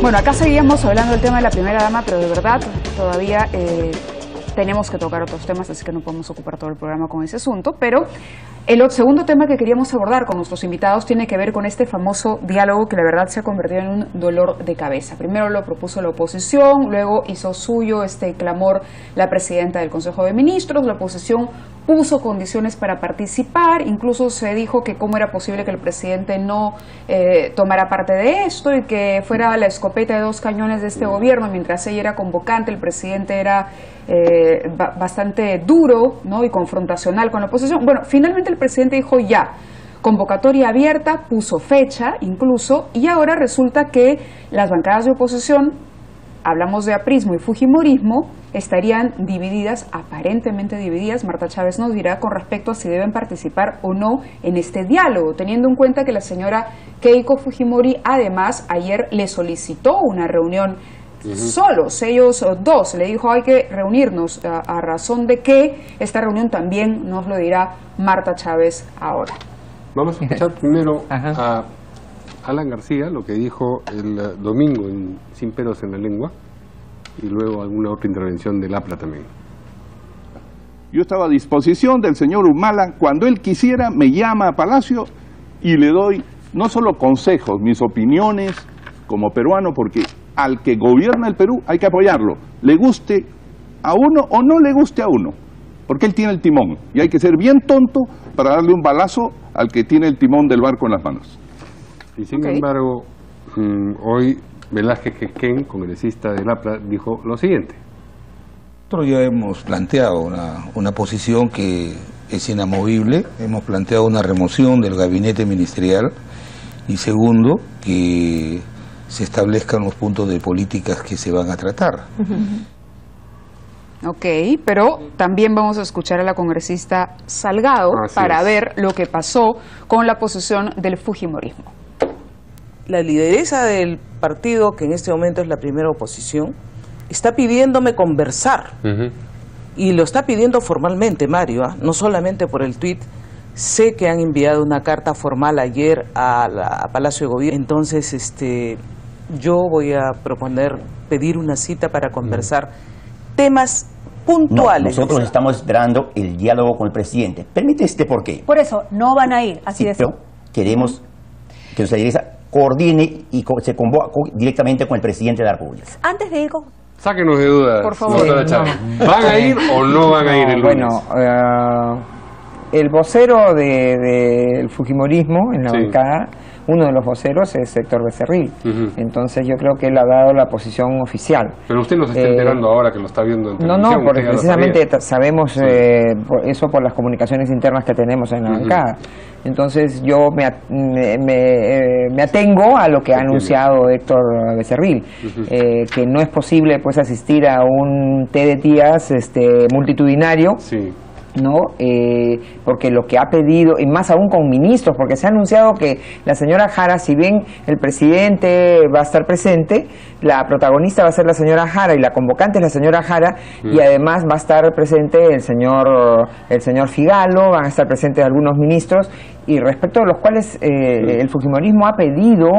Bueno, acá seguíamos hablando del tema de la primera dama, pero de verdad todavía tenemos que tocar otros temas, así que no podemos ocupar todo el programa con ese asunto. Pero el segundo tema que queríamos abordar con nuestros invitados tiene que ver con este famoso diálogo que la verdad se ha convertido en un dolor de cabeza. Primero lo propuso la oposición, luego hizo suyo este clamor la presidenta del Consejo de Ministros. La oposición puso condiciones para participar, incluso se dijo que cómo era posible que el presidente no tomara parte de esto y que fuera la escopeta de dos cañones de este gobierno. Mientras ella era convocante, el presidente era bastante duro, ¿no?, y confrontacional con la oposición. Bueno, finalmente el presidente dijo ya, convocatoria abierta, puso fecha incluso, y ahora resulta que las bancadas de oposición, hablamos de aprismo y fujimorismo, estarían divididas, aparentemente divididas. Marta Chávez nos dirá con respecto a si deben participar o no en este diálogo, teniendo en cuenta que la señora Keiko Fujimori además ayer le solicitó una reunión solos, ellos dos, le dijo hay que reunirnos, a razón de que esta reunión también nos lo dirá Marta Chávez ahora. Vamos a escuchar primero a Alan García, lo que dijo el domingo en Sin Pelos en la Lengua, y luego alguna otra intervención del APLA también. Yo estaba a disposición del señor Humala, cuando él quisiera me llama a Palacio y le doy no solo consejos, mis opiniones como peruano, porque al que gobierna el Perú hay que apoyarlo, le guste a uno o no le guste a uno, porque él tiene el timón y hay que ser bien tonto para darle un balazo al que tiene el timón del barco en las manos. Y sin embargo, hoy Velázquez Quezquén, congresista del APLA, dijo lo siguiente. Nosotros ya hemos planteado una posición que es inamovible, hemos planteado una remoción del gabinete ministerial y segundo, que se establezcan los puntos de políticas que se van a tratar. Ok, pero también vamos a escuchar a la congresista Salgado para ver lo que pasó con la posición del fujimorismo. La lideresa del partido, que en este momento es la primera oposición, está pidiéndome conversar. Y lo está pidiendo formalmente, Mario, no solamente por el tuit. Sé que han enviado una carta formal ayer a Palacio de Gobierno. Entonces, yo voy a proponer pedir una cita para conversar temas puntuales. No, nosotros estamos esperando el diálogo con el presidente. Permite por qué. Por eso, no van a ir, así de pero queremos que nuestra lideresa coordine y se convoque directamente con el presidente de la República. Antes de ir con... Sáquenos de dudas, por favor. ¿Van a ir o no van a ir el lunes? Bueno, el vocero del fujimorismo en la bancada, uno de los voceros es Héctor Becerril. Entonces yo creo que él ha dado la posición oficial. Pero usted no se está enterando ahora que lo está viendo en televisión. No, porque precisamente sabemos eso por las comunicaciones internas que tenemos en la bancada. Entonces yo me atengo a lo que ha anunciado Héctor Becerril, que no es posible pues asistir a un té de tías multitudinario. ¿No? Porque lo que ha pedido, y más aún con ministros, porque se ha anunciado que la señora Jara, si bien el presidente va a estar presente, la protagonista va a ser la señora Jara y la convocante es la señora Jara, y además va a estar presente el señor Figalo, van a estar presentes algunos ministros, y respecto a los cuales el fujimorismo ha pedido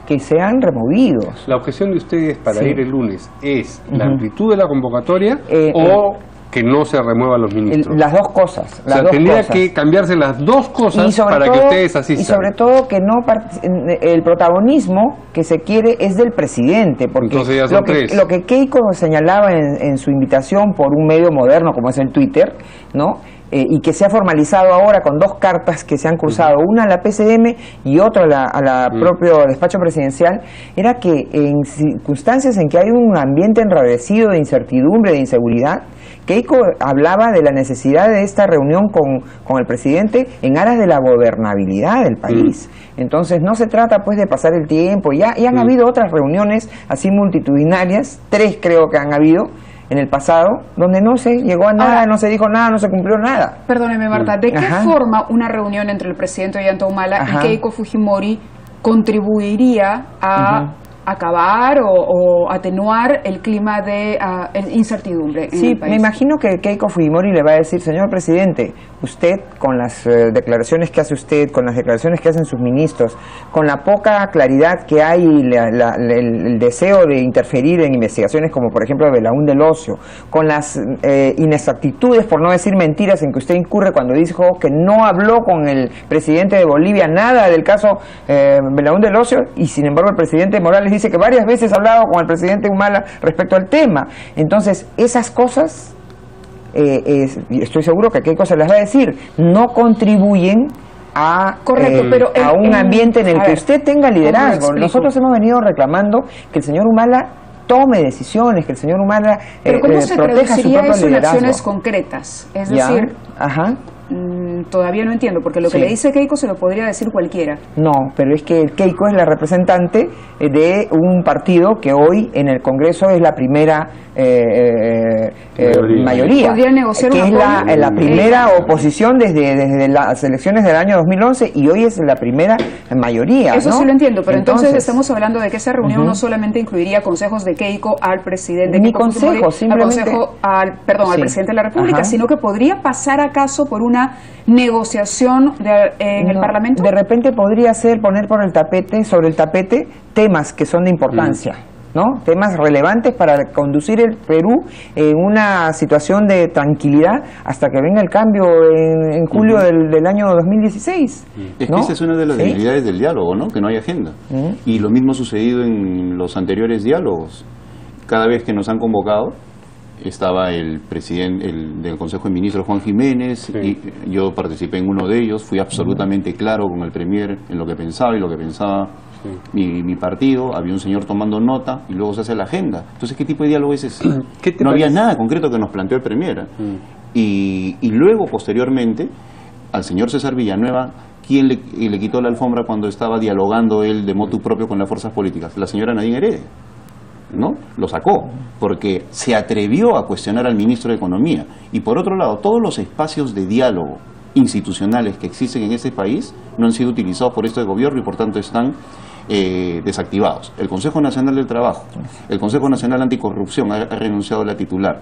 que sean removidos. La objeción de ustedes para ir el lunes es la amplitud de la convocatoria o que no se remuevan los ministros. Las dos cosas. O sea, tendría que cambiarse las dos cosas para que ustedes asistan. Y sobre todo que no el protagonismo que se quiere es del presidente, porque ya son lo que Keiko señalaba en su invitación por un medio moderno como es el Twitter, ¿no? Y que se ha formalizado ahora con dos cartas que se han cruzado, una a la PCM y otra a la propio despacho presidencial, era que en circunstancias en que hay un ambiente enrarecido de incertidumbre, de inseguridad, Keiko hablaba de la necesidad de esta reunión con el presidente en aras de la gobernabilidad del país. Entonces no se trata pues de pasar el tiempo, ya han habido otras reuniones así multitudinarias, 3 creo que han habido en el pasado, donde no se llegó a nada, no se dijo nada, no se cumplió nada. Perdóneme, Marta, ¿de qué forma una reunión entre el presidente Ollanta Humala y Keiko Fujimori contribuiría a acabar o atenuar el clima de incertidumbre en el país. Me imagino que Keiko Fujimori le va a decir, señor presidente, usted con las declaraciones que hace usted, con las declaraciones que hacen sus ministros, con la poca claridad que hay, el deseo de interferir en investigaciones como por ejemplo de Belaúnde del Ocio, con las inexactitudes, por no decir mentiras, en que usted incurre cuando dijo que no habló con el presidente de Bolivia nada del caso Belaúnde del Ocio, y sin embargo el presidente Morales dice que varias veces ha hablado con el presidente Humala respecto al tema. Entonces, esas cosas, estoy seguro que Keiko se las va a decir, no contribuyen a, a un ambiente en el que usted tenga liderazgo. Nosotros hemos venido reclamando que el señor Humala tome decisiones, que el señor Humala pero ¿cómo se proteja su traduciría propio eso en liderazgo? acciones concretas? Es decir, todavía no entiendo, porque lo que le dice Keiko se lo podría decir cualquiera. No, pero es que Keiko es la representante de un partido que hoy en el Congreso es la primera mayoría, podría negociar que es la primera oposición desde las elecciones del año 2011 y hoy es la primera mayoría. Eso ¿no? sí lo entiendo, pero entonces estamos hablando de que esa reunión no solamente incluiría consejos de Keiko al presidente, ni consejos, simplemente al presidente de la República, sino que podría pasar acaso por una negociación en el Parlamento. De repente podría ser poner sobre el tapete temas que son de importancia. ¿No? Temas relevantes para conducir el Perú en una situación de tranquilidad hasta que venga el cambio en julio del año 2016. Es que esa es una de las debilidades del diálogo, ¿no? Que no hay agenda. Y lo mismo ha sucedido en los anteriores diálogos. Cada vez que nos han convocado, estaba el presidente del Consejo de Ministros, Juan Jiménez, y yo participé en uno de ellos, fui absolutamente claro con el Premier en lo que pensaba y lo que pensaba mi partido, había un señor tomando nota y luego se hace la agenda. Entonces, ¿qué tipo de diálogo es ese? No había nada concreto que nos planteó el Premier. Y luego, posteriormente, al señor César Villanueva, ¿quién le quitó la alfombra cuando estaba dialogando él de motu propio con las fuerzas políticas? La señora Nadine Heredia, ¿no? Lo sacó, porque se atrevió a cuestionar al ministro de Economía. Y por otro lado, todos los espacios de diálogo institucionales que existen en este país no han sido utilizados por este gobierno y por tanto están desactivados. El Consejo Nacional del Trabajo, el Consejo Nacional Anticorrupción ha renunciado a la titular,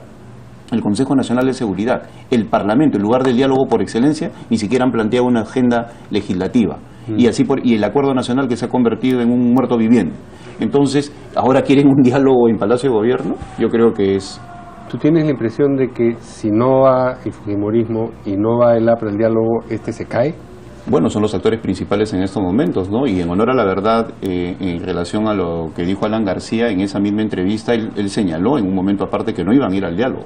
el Consejo Nacional de Seguridad, el Parlamento, en lugar del diálogo por excelencia, ni siquiera han planteado una agenda legislativa. Y el Acuerdo Nacional, que se ha convertido en un muerto viviente. Entonces, ¿ahora quieren un diálogo en Palacio de Gobierno? Yo creo que es... ¿Tú tienes la impresión de que si no va el fujimorismo y no va el APRA al diálogo, se cae? Bueno, son los actores principales en estos momentos, ¿no? Y en honor a la verdad, en relación a lo que dijo Alan García, en esa misma entrevista, él señaló en un momento aparte que no iban a ir al diálogo.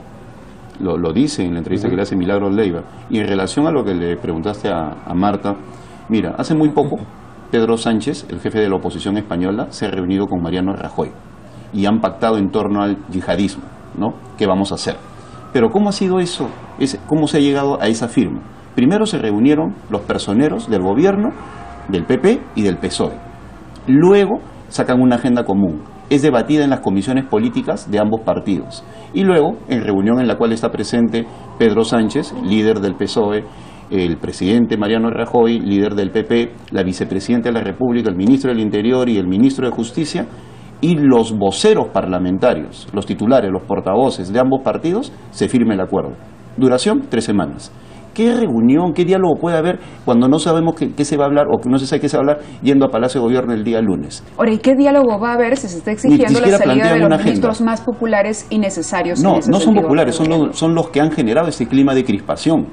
Lo dice en la entrevista que le hace Milagros Leiva. Y en relación a lo que le preguntaste a Marta, mira, hace muy poco Pedro Sánchez, el jefe de la oposición española, se ha reunido con Mariano Rajoy y han pactado en torno al yihadismo, ¿no? ¿Qué vamos a hacer? Pero ¿cómo ha sido eso? ¿Cómo se ha llegado a esa firma? Primero se reunieron los personeros del gobierno, del PP y del PSOE. Luego sacan una agenda común. Es debatida en las comisiones políticas de ambos partidos. Y luego, en reunión en la cual está presente Pedro Sánchez, líder del PSOE, el presidente Mariano Rajoy, líder del PP, la vicepresidenta de la República, el ministro del Interior y el ministro de Justicia, y los voceros parlamentarios, los titulares, los portavoces de ambos partidos, se firme el acuerdo. Duración, 3 semanas. ¿Qué reunión, qué diálogo puede haber cuando no sabemos qué se va a hablar o que no se sabe qué se va a hablar yendo a Palacio de Gobierno el día lunes? Ahora, ¿y qué diálogo va a haber si se está exigiendo la salida de los ministros más populares y necesarios? No son populares, son los que han generado ese clima de crispación.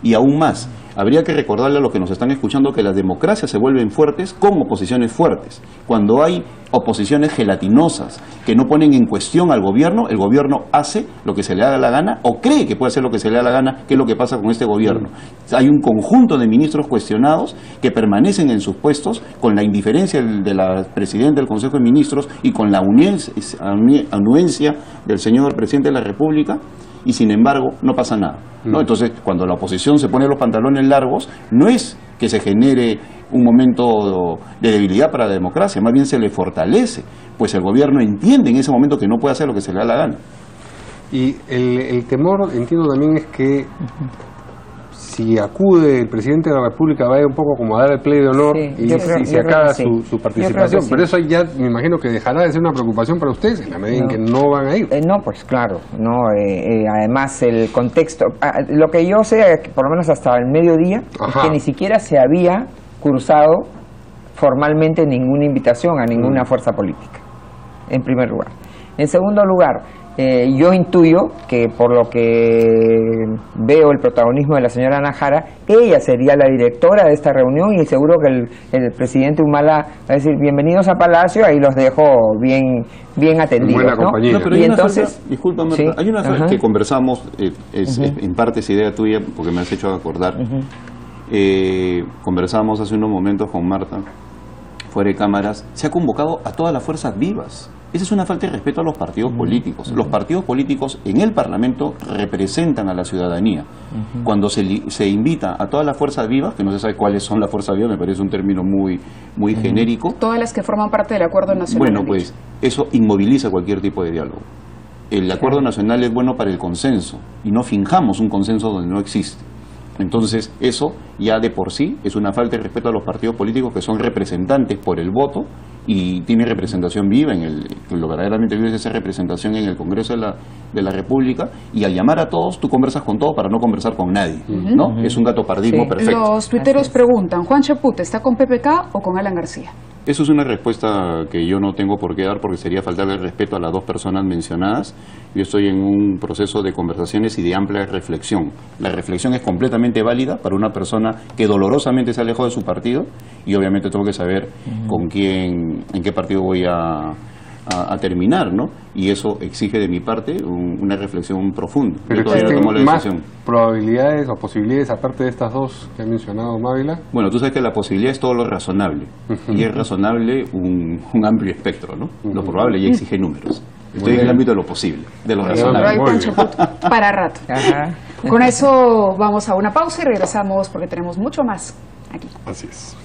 Y aún más, habría que recordarle a los que nos están escuchando que las democracias se vuelven fuertes con oposiciones fuertes. Cuando hay oposiciones gelatinosas que no ponen en cuestión al gobierno, el gobierno hace lo que se le da la gana o cree que puede hacer lo que se le da la gana, que es lo que pasa con este gobierno. Hay un conjunto de ministros cuestionados que permanecen en sus puestos con la indiferencia de la presidenta del Consejo de Ministros y con la anuencia del señor presidente de la República, y sin embargo no pasa nada, ¿no? Entonces, cuando la oposición se pone los pantalones largos, no es que se genere un momento de debilidad para la democracia, más bien se le fortalece, pues el gobierno entiende en ese momento que no puede hacer lo que se le da la gana. Y el temor, entiendo también, es que si acude el presidente de la República vaya un poco como a dar el play de honor y se acaba su participación. Pero eso ya me imagino que dejará de ser una preocupación para ustedes en la medida en que no van a ir. No, pues claro, no. Además el contexto, lo que yo sé, por lo menos hasta el mediodía, es que ni siquiera se había cursado formalmente ninguna invitación a ninguna fuerza política, en primer lugar. En segundo lugar, yo intuyo que por lo que veo el protagonismo de la señora Ana Jara, ella sería la directora de esta reunión y seguro que el presidente Humala va a decir bienvenidos a Palacio, ahí los dejo bien atendidos. Buena compañía. No, pero y entonces, disculpa, Marta, hay una frase que conversamos, en parte es idea tuya porque me has hecho acordar. Conversamos hace unos momentos con Marta, fuera de cámaras, se ha convocado a todas las fuerzas vivas. Esa es una falta de respeto a los partidos políticos. Los partidos políticos en el Parlamento representan a la ciudadanía. Cuando se invita a todas las fuerzas vivas, que no se sabe cuáles son las fuerzas vivas, me parece un término muy genérico. Todas las que forman parte del Acuerdo Nacional. Bueno, pues eso inmoviliza cualquier tipo de diálogo. El Acuerdo Nacional es bueno para el consenso y no finjamos un consenso donde no existe. Entonces, eso ya de por sí es una falta de respeto a los partidos políticos que son representantes por el voto y tienen representación viva, lo verdaderamente vivo es esa representación en el Congreso de la República, y al llamar a todos, tú conversas con todos para no conversar con nadie, ¿no? Es un gatopardismo perfecto. Los tuiteros preguntan, ¿Juan Chaput está con PPK o con Alan García? Eso es una respuesta que yo no tengo por qué dar porque sería faltarle el respeto a las dos personas mencionadas. Yo estoy en un proceso de conversaciones y de amplia reflexión. La reflexión es completamente válida para una persona que dolorosamente se alejó de su partido y obviamente tengo que saber con quién, en qué partido voy a terminar, ¿no? Y eso exige de mi parte una reflexión profunda. Pero ¿existen más probabilidades o posibilidades aparte de estas dos que ha mencionado Mávila? Bueno, tú sabes que la posibilidad es todo lo razonable y es razonable un amplio espectro, ¿no? Lo probable ya exige números. Estoy en el ámbito de lo posible, de lo razonable. Para rato. Con eso vamos a una pausa y regresamos porque tenemos mucho más aquí. Así es.